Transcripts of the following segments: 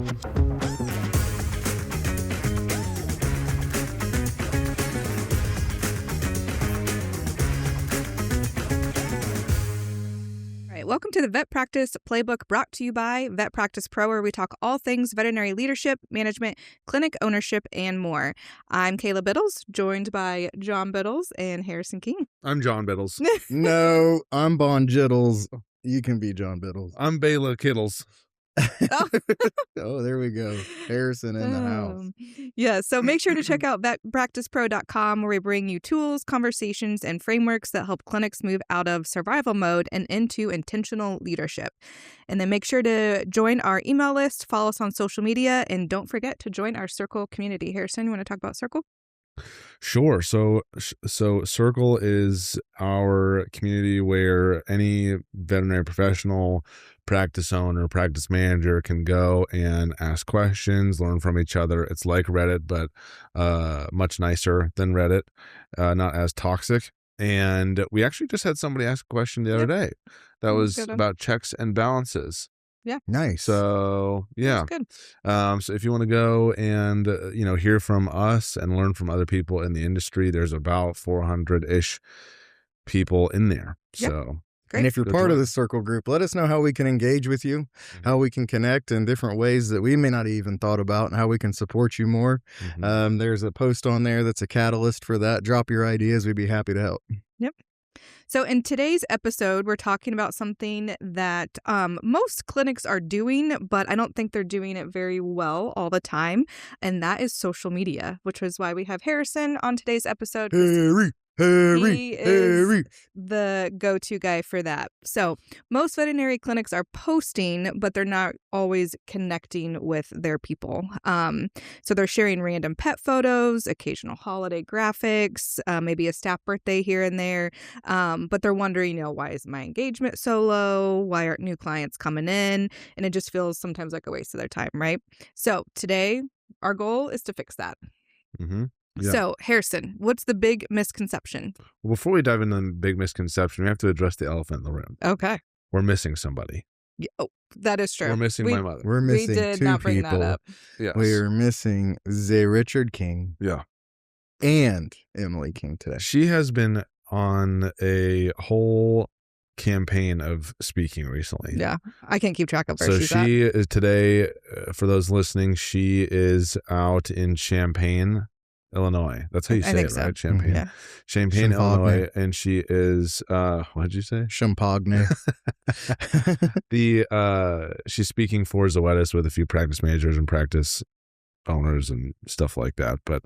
Welcome to the Vet Practice Playbook, brought to you by VetPractice Pro, where we talk all things veterinary leadership, management, clinic ownership, and more. I'm Kayla Biddles, joined by John Biddles and Harrison King. I'm John Biddles. No, I'm Bon Jiddles. You can be John Biddles. I'm Bayla Kittles. Oh, there we go. Harrison in the house. Yeah, so make sure to check out vetpracticepro.com, where we bring you tools, conversations, and frameworks that help clinics move out of survival mode and into intentional leadership. And then make sure to join our email list, follow us on social media, and don't forget to join our Circle community. Harrison, you want to talk about Circle? Sure. So Circle is our community where any veterinary professional, practice owner, practice manager can go and ask questions, learn from each other. It's like Reddit, but much nicer than Reddit, not as toxic. And we actually just had somebody ask a question the other day that was about checks and balances. Yeah. Nice. So, yeah. That's good. So if you want to go and, hear from us and learn from other people in the industry, there's about 400-ish people in there. Yep. So, great. And if you're part of the Circle group, let us know how we can engage with you, how we can connect in different ways that we may not even thought about, and how we can support you more. Mm-hmm. There's a post on there that's a catalyst for that. Drop your ideas. We'd be happy to help. Yep. So in today's episode, we're talking about something that most clinics are doing, but I don't think they're doing it very well all the time, and that is social media, which is why we have Harrison on today's episode. He is the go-to guy for that. So most veterinary clinics are posting, but they're not always connecting with their people. So they're sharing random pet photos, occasional holiday graphics, maybe a staff birthday here and there. But they're wondering, why is my engagement so low? Why aren't new clients coming in? And it just feels sometimes like a waste of their time, right? So today, our goal is to fix that. Mm-hmm. Yeah. So, Harrison, what's the big misconception? Well, before we dive into the big misconception, we have to address the elephant in the room. Okay. We're missing somebody. Yeah, that is true. We're missing my mother. We're missing we did two not bring people. that up. Yes. We are missing Zay Richard King Yeah. and Emily King today. She has been on a whole campaign of speaking recently. Yeah. I can't keep track of where So she's at. she is today, for those listening, she is out in Champaign, Illinois. That's how you I say think it, so. right? Champaign. Yeah. Champaign, Champagne. Illinois. And she is, what did you say? Champagne. She's speaking for Zoetis with a few practice managers and practice owners and stuff like that, but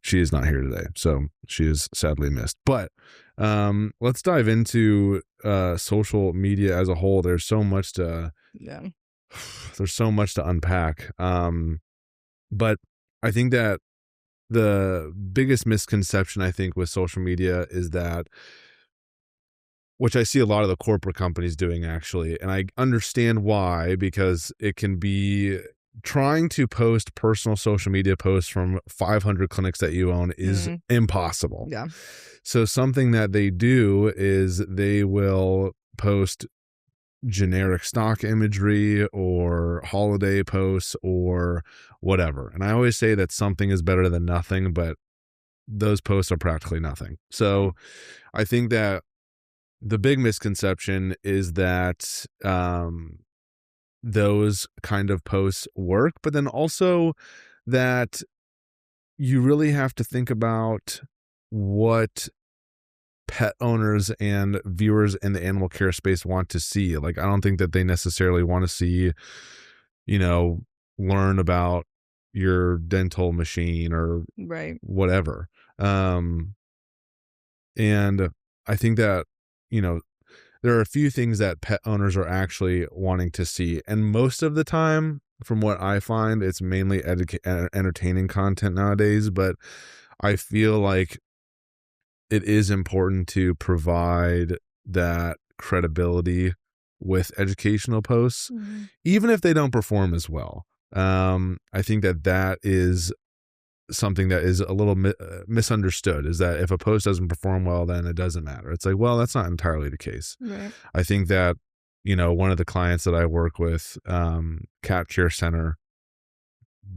she is not here today. So she is sadly missed. But let's dive into social media as a whole. There's so much to unpack. But I think that the biggest misconception, I think, with social media is that, which I see a lot of the corporate companies doing actually, and I understand why, because it can be trying to post personal social media posts from 500 clinics that you own is impossible. Yeah. So something that they do is they will post generic stock imagery or holiday posts or whatever. And I always say that something is better than nothing, but those posts are practically nothing. So I think that the big misconception is that those kind of posts work, but then also that you really have to think about what pet owners and viewers in the animal care space want to see. Like, I don't think that they necessarily want to see, learn about your dental machine or whatever. And I think that, there are a few things that pet owners are actually wanting to see. And most of the time, from what I find, it's mainly entertaining content nowadays. But I feel like it is important to provide that credibility with educational posts, even if they don't perform as well. I think that is something that is a little misunderstood, is that if a post doesn't perform well, then it doesn't matter. It's like, well, that's not entirely the case. Right. I think that, one of the clients that I work with, Cat Care Center,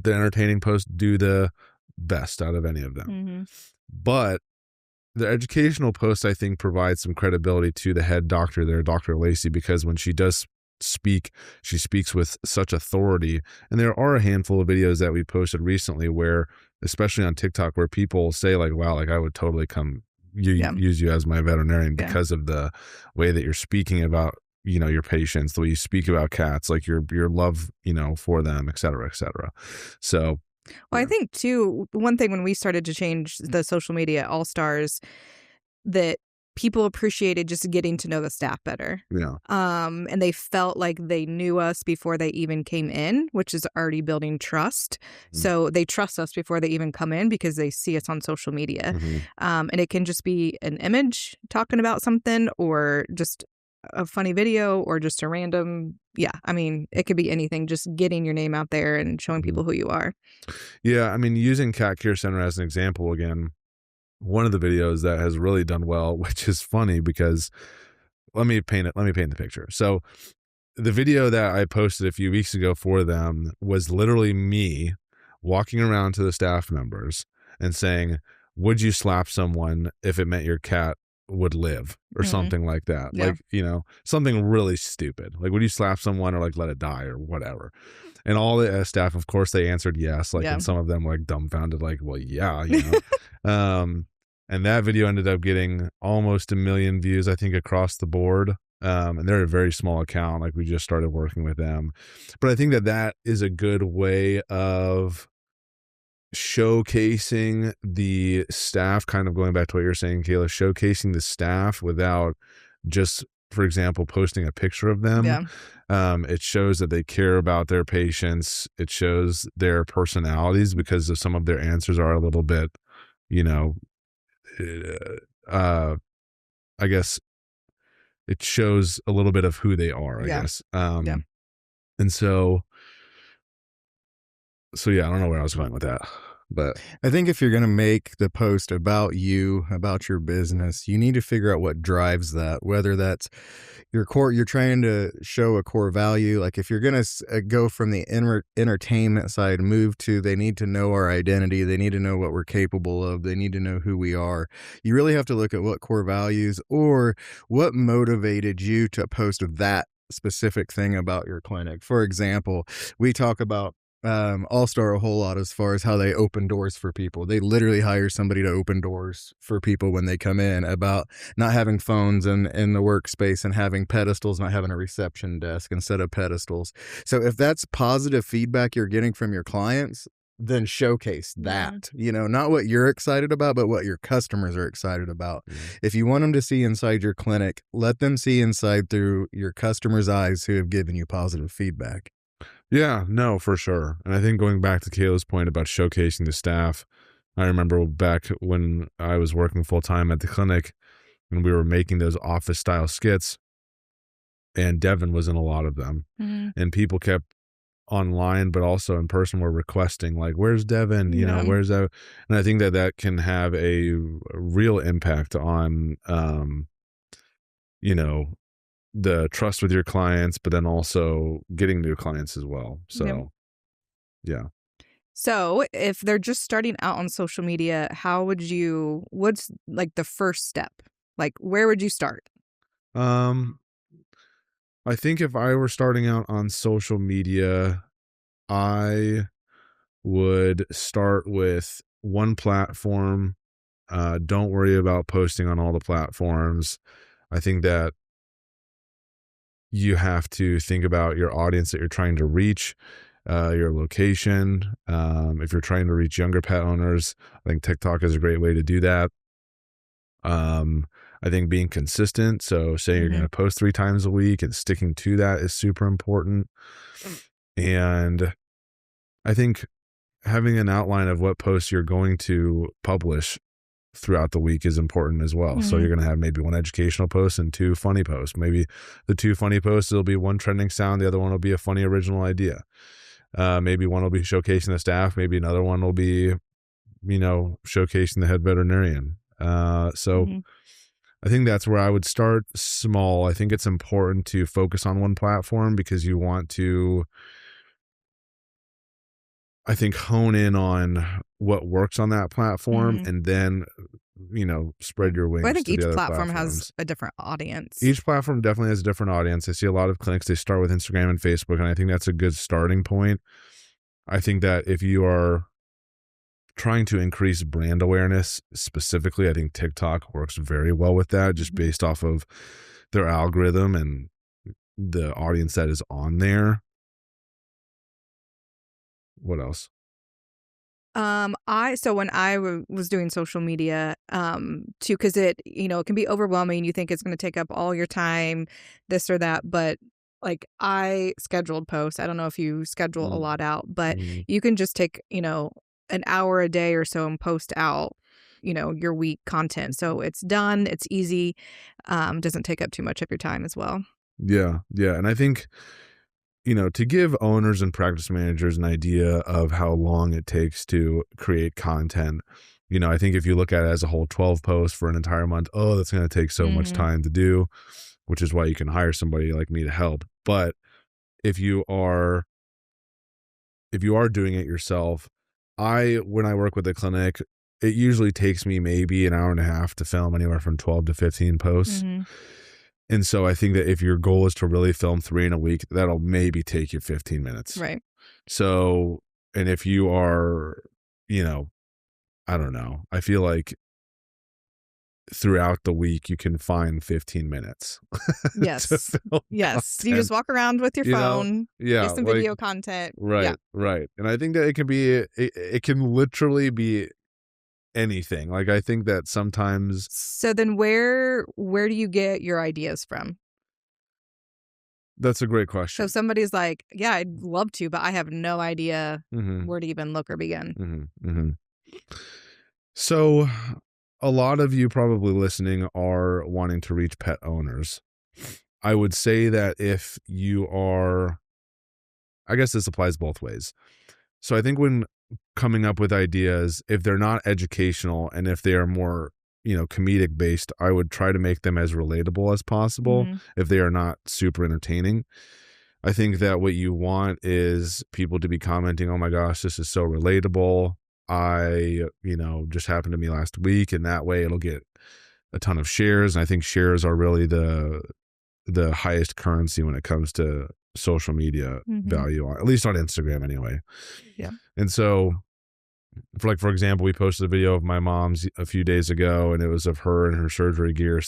the entertaining posts do the best out of any of them. Mm-hmm. But the educational post, I think, provides some credibility to the head doctor there, Dr. Lacey, because when she does speak, she speaks with such authority. And there are a handful of videos that we posted recently where, especially on TikTok, where people say like, wow, like I would totally come use you as my veterinarian because of the way that you're speaking about, you know, your patients, the way you speak about cats, like your love, you know, for them, et cetera, et cetera. So, well, I think too, one thing when we started to change the social media all stars, that people appreciated just getting to know the staff better. Yeah. And they felt like they knew us before they even came in, which is already building trust. So they trust us before they even come in because they see us on social media. And it can just be an image talking about something, or just a funny video, or just a random, I mean, it could be anything, just getting your name out there and showing people who you are. Yeah, I mean, using Cat Care Center as an example again, one of the videos that has really done well, which is funny because let me paint the picture. So the video that I posted a few weeks ago for them was literally me walking around to the staff members and saying, would you slap someone if it meant your cat would live, or something like that? Yeah. Like, you know, something really stupid. Like, would you slap someone or like let it die or whatever? And all the staff, of course, they answered yes. Like, and some of them like dumbfounded, like, well, yeah, you know. And that video ended up getting almost 1 million views, I think, across the board. And they're a very small account. Like, we just started working with them. But I think that that is a good way of showcasing the staff, kind of going back to what you're saying, Kayla, showcasing the staff without just, for example, posting a picture of them. It shows that they care about their patients. It shows their personalities, because of some of their answers are a little bit, you know, I guess it shows a little bit of who they are, I guess. And so yeah, I don't know where I was going with that, but I think if you're going to make the post about you, about your business, you need to figure out what drives that, whether that's your core, you're trying to show a core value. Like if you're going to go from the entertainment side, move to, they need to know our identity. They need to know what we're capable of. They need to know who we are. You really have to look at what core values, or what motivated you to post that specific thing about your clinic. For example, we talk about All-Star a whole lot as far as how they open doors for people. They literally hire somebody to open doors for people when they come in, about not having phones in the workspace and having pedestals, not having a reception desk instead of pedestals. So if that's positive feedback you're getting from your clients, then showcase that, you know, not what you're excited about, but what your customers are excited about. If you want them to see inside your clinic, let them see inside through your customers' eyes who have given you positive feedback. Yeah, no, for sure. And I think going back to Kayla's point about showcasing the staff, I remember back when I was working full time at the clinic and we were making those office style skits, and Devin was in a lot of them, and people kept online, but also in person, were requesting like, where's Devin? You know, where's that? And I think that that can have a real impact on, you know, the trust with your clients, but then also getting new clients as well. So, yeah. So if they're just starting out on social media, what's like the first step? Like, where would you start? I think if I were starting out on social media, I would start with one platform. Don't worry about posting on all the platforms. I think that you have to think about your audience that you're trying to reach, your location. If you're trying to reach younger pet owners, I think TikTok is a great way to do that. I think being consistent, so saying you're going to post 3 times a week and sticking to that is super important. And I think having an outline of what posts you're going to publish throughout the week is important as well. So you're going to have maybe 1 educational post and 2 funny posts. Maybe the 2 funny posts, it'll be 1 trending sound, the other one will be a funny original idea. Maybe one will be showcasing the staff, maybe another one will be, you know, showcasing the head veterinarian. So I think that's where I would start small. I think it's important to focus on one platform because you want to I think, hone in on what works on that platform Mhm. and then, spread your Well, I wings think to the each other platform has platforms. a different audience. Each platform definitely has a different audience. I see a lot of clinics, they start with Instagram and Facebook, and I think that's a good starting point. I think that if you are trying to increase brand awareness specifically, I think TikTok works very well with that, just Mhm. based off of their algorithm and the audience that is on there. What else? So when I was doing social media, too, because it can be overwhelming. You think it's going to take up all your time, this or that, but like I scheduled posts. I don't know if you schedule a Mm, lot out, but mhm. you can just take, an hour a day or so and post out, your week content. So it's done. It's easy. Doesn't take up too much of your time as well. Yeah, yeah, and I think, to give owners and practice managers an idea of how long it takes to create content, I think if you look at it as a whole, 12 posts for an entire month, oh, that's going to take so much Hmm. time to do, which is why you can hire somebody like me to help. But if you are doing it yourself, when I work with a clinic, it usually takes me maybe an hour and a half to film anywhere from 12 to 15 posts. Hmm. And so I think that if your goal is to really film 3 in a week, that'll maybe take you 15 minutes. Right. So, and if you are, you know, I don't know, I feel like throughout the week you can find 15 minutes to Yes. film Yes. You content, just walk around with your you know? phone, Yeah, get some like, video content. Yeah. right, right. And I think that it can literally be anything. Like, I think that sometimes So then where do you get your ideas from? that's a great So question. somebody's like, "Yeah, I'd love to, but I have no idea Mhm, where to even look or begin." mhm, mhm. So, a lot of you probably listening are wanting to reach pet owners. I would say that if you are, I guess this applies both ways. So I think when coming up with ideas, if they're not educational and if they are more, comedic based, I would try to make them as relatable as possible Mhm. if they are not super entertaining. I think that what you want is people to be commenting, "Oh my gosh, this is so relatable. Just happened to me last week," and that way it'll get a ton of shares. And I think shares are really the highest currency when it comes to social media Mhm. value, at least on Instagram anyway. Yeah. And so, for example, we posted a video of my mom's a few days ago, and it was of her and her surgery gear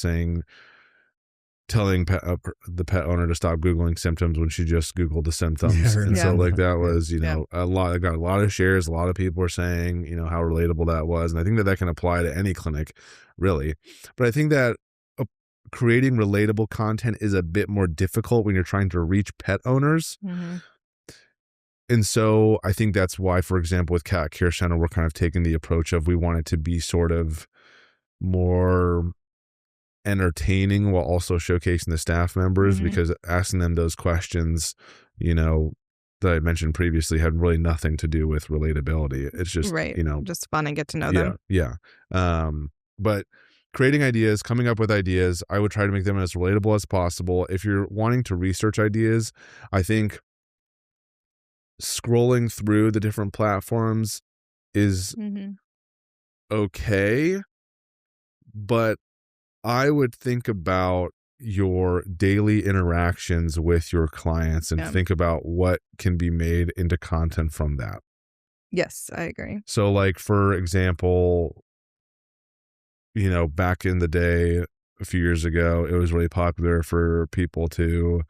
telling the pet owner to stop Googling symptoms when she just Googled the Yeah, I symptoms. And so Yeah. remember like that. that Yeah. was, Yeah. I got a lot of shares. A lot of people were saying, how relatable that was. And I think that can apply to any clinic, really. But I think that uh, creating relatable content is a bit more difficult when you're trying to reach pet owners. Mhm. And so I think that's why, for example, with Cat Care Center, we're kind of taking the approach of we want it to be sort of more entertaining while also showcasing the staff members, Mhm. because asking them those questions, you know, that I mentioned previously had really nothing to do with relatability. It's just, Right. Just fun and get to know yeah, them. yeah. But creating ideas, coming up with ideas, I would try to make them as relatable as possible. If you're wanting to research ideas, I think scrolling through the different platforms is Mhm. okay, but I would think about your daily interactions with your clients and Yeah. think about what can be made into content from that. Yes, I agree. So, like, for example, back in the day, a few years ago, it was really popular for people to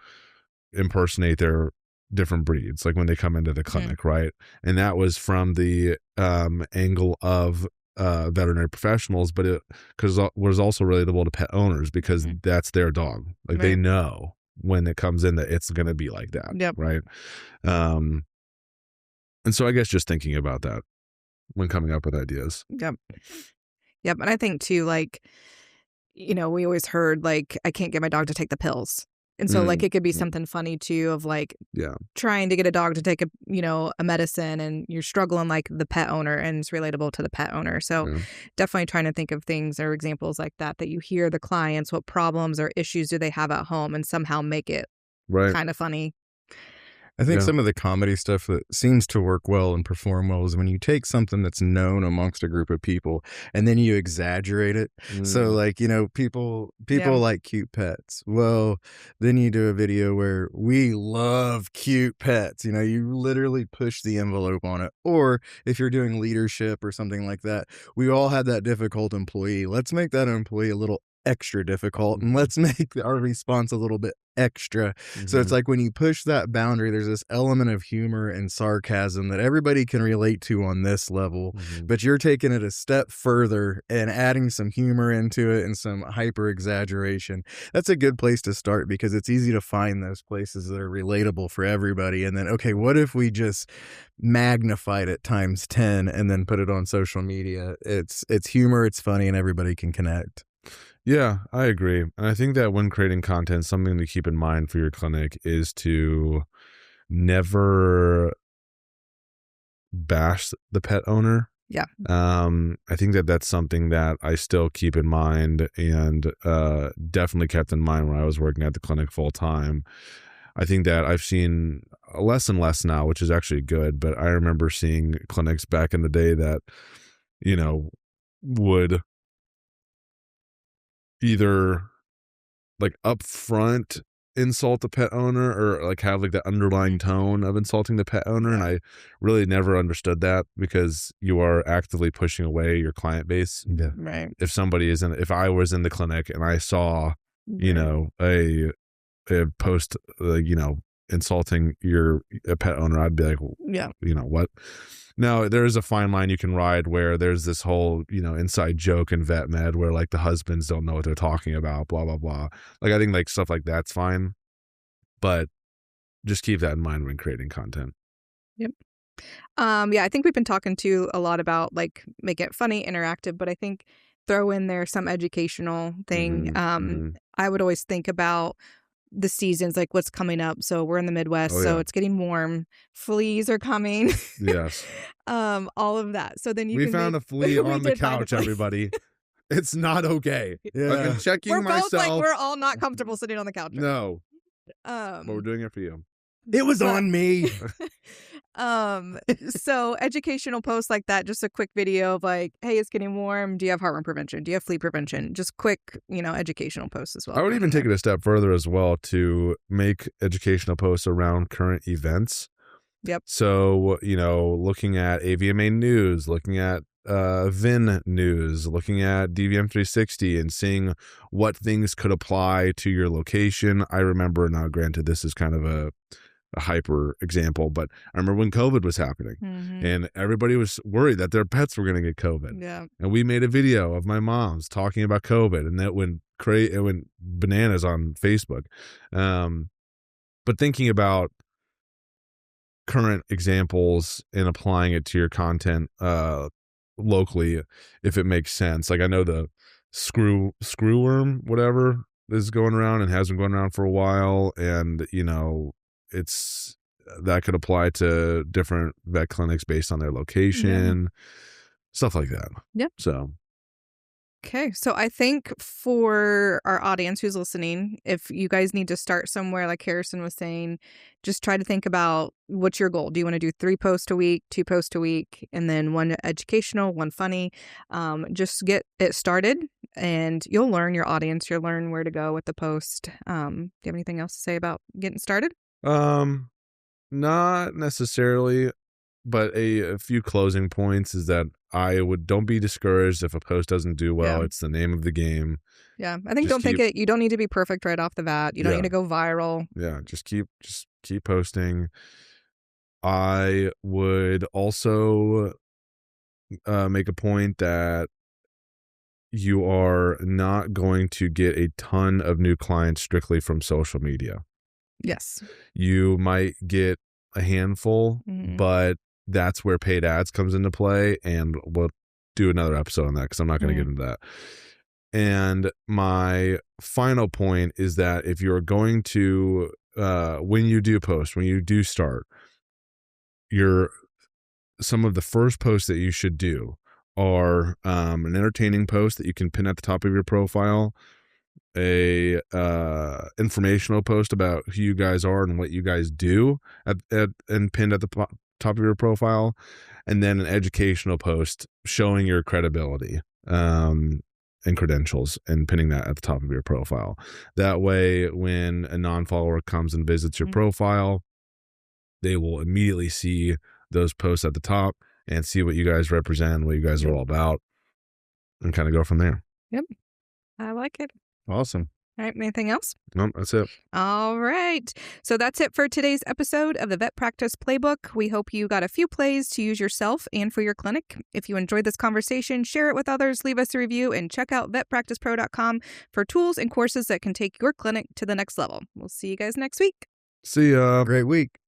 impersonate their different breeds, like when they come into the Mhm. clinic, right? And that was from the angle of veterinary professionals, but it because was also relatable to pet owners because Mhm. that's their dog. Like, they Right. know when it comes in that it's going to be like that, Yep. right? Um, and so I guess just thinking about that when coming up with ideas. Yep. Yep. And I think too, like, we always heard like, I can't get my dog to take the pills. And so like Mm, it could be mm, something funny too of like yeah, trying to get a dog to take a medicine and you're struggling like the pet owner and it's relatable to the pet owner. So yeah, definitely trying to think of things or examples like that you hear the clients, what problems or issues do they have at home and somehow make it right. kind of funny. I think Yeah. some of the comedy stuff that seems to work well and perform well is when you take something that's known amongst a group of people and then you exaggerate it. So like, people Yeah. like cute pets. Well, then you do a video where we love cute pets. You literally push the envelope on it. Or if you're doing leadership or something like that, we all had that difficult employee. Let's make that employee a little extra difficult and let's make our response a little bit extra. So it's like when you push that boundary, there's this element of humor and sarcasm that everybody can relate to on this level, but you're taking it a step further and adding some humor into it and some hyper exaggeration. That's a good place to start because it's easy to find those places that are relatable for everybody. And then, okay, what if we just magnified it times 10 and then put it on social media? It's humor, it's funny, and everybody can connect. Yeah, I agree. And I think that when creating content, something to keep in mind for your clinic is to never bash the pet owner. Yeah. I think that that's something that I still keep in mind and definitely kept in mind when I was working at the clinic full time. I think that I've seen less and less now, which is actually good. But I remember seeing clinics back in the day that, would either like upfront insult the pet owner or like have like the underlying tone of insulting the pet owner. And I really never understood that because you are actively pushing away your client base. Yeah. Right. If I was in the clinic and I saw, a post, insulting a pet owner, I'd be like, yeah, what? Now, there's a fine line you can ride where there's this whole, inside joke in vet med where like the husbands don't know what they're talking about, blah, blah, blah. Like, I think like stuff like that's fine, but just keep that in mind when creating content. Yep. I think we've been talking to a lot about like make it funny, interactive, but I think throw in there some educational thing. I would always think about the seasons, like what's coming up. So we're in the Midwest, so it's getting warm. Fleas are coming. Yes. All of that. So then we found a flea on the couch, everybody. It's not okay. Yeah. I've been checking we're myself. both like we're all not comfortable sitting on the couch. No. But we're doing it for you. It was on me. So educational posts like that, just a quick video of like, hey, it's getting warm. Do you have heartworm prevention? Do you have flea prevention? Just quick, educational posts as well. I would even take it a step further as well to make educational posts around current events. Yep. So, looking at AVMA news, looking at VIN news, looking at DVM 360 and seeing what things could apply to your location. I remember, now granted, this is kind of a hyper example, but I remember when COVID was happening and everybody was worried that their pets were going to get COVID. Yeah. And we made a video of my mom's talking about COVID and that went bananas on Facebook. But thinking about current examples and applying it to your content locally, if it makes sense. Like I know the screwworm, whatever, is going around and has been going around for a while. And, it's that could apply to different vet clinics based on their location, stuff like that. Yeah. So. Okay. So I think for our audience who's listening, if you guys need to start somewhere, like Harrison was saying, just try to think about what's your goal. Do you want to do 3 posts a week, 2 posts a week, and then 1 educational, 1 funny? Just get it started and you'll learn your audience. You'll learn where to go with the post. Do you have anything else to say about getting started? Not necessarily, but a few closing points is that don't be discouraged if a post doesn't do well. Yeah. It's the name of the game. Yeah. I think you don't need to be perfect right off the bat. You don't need to go viral. Yeah. Just keep posting. I would also make a point that you are not going to get a ton of new clients strictly from social media. Yes. You might get a handful, but that's where paid ads comes into play. And we'll do another episode on that because I'm not going to get into that. And my final point is that if you're going to, when you do post, when you do start, some of the first posts that you should do are an entertaining post that you can pin at the top of your profile. a informational post about who you guys are and what you guys do and pinned at the top of your profile, and then an educational post showing your credibility and credentials and pinning that at the top of your profile. That way, when a non-follower comes and visits your profile, they will immediately see those posts at the top and see what you guys represent, what you guys are all about, and kind of go from there. Yep. I like it. Awesome. All right. Anything else? No, that's it. All right. So that's it for today's episode of the VetPractice Playbook. We hope you got a few plays to use yourself and for your clinic. If you enjoyed this conversation, share it with others, leave us a review, and check out vetpracticepro.com for tools and courses that can take your clinic to the next level. We'll see you guys next week. See ya. Great week.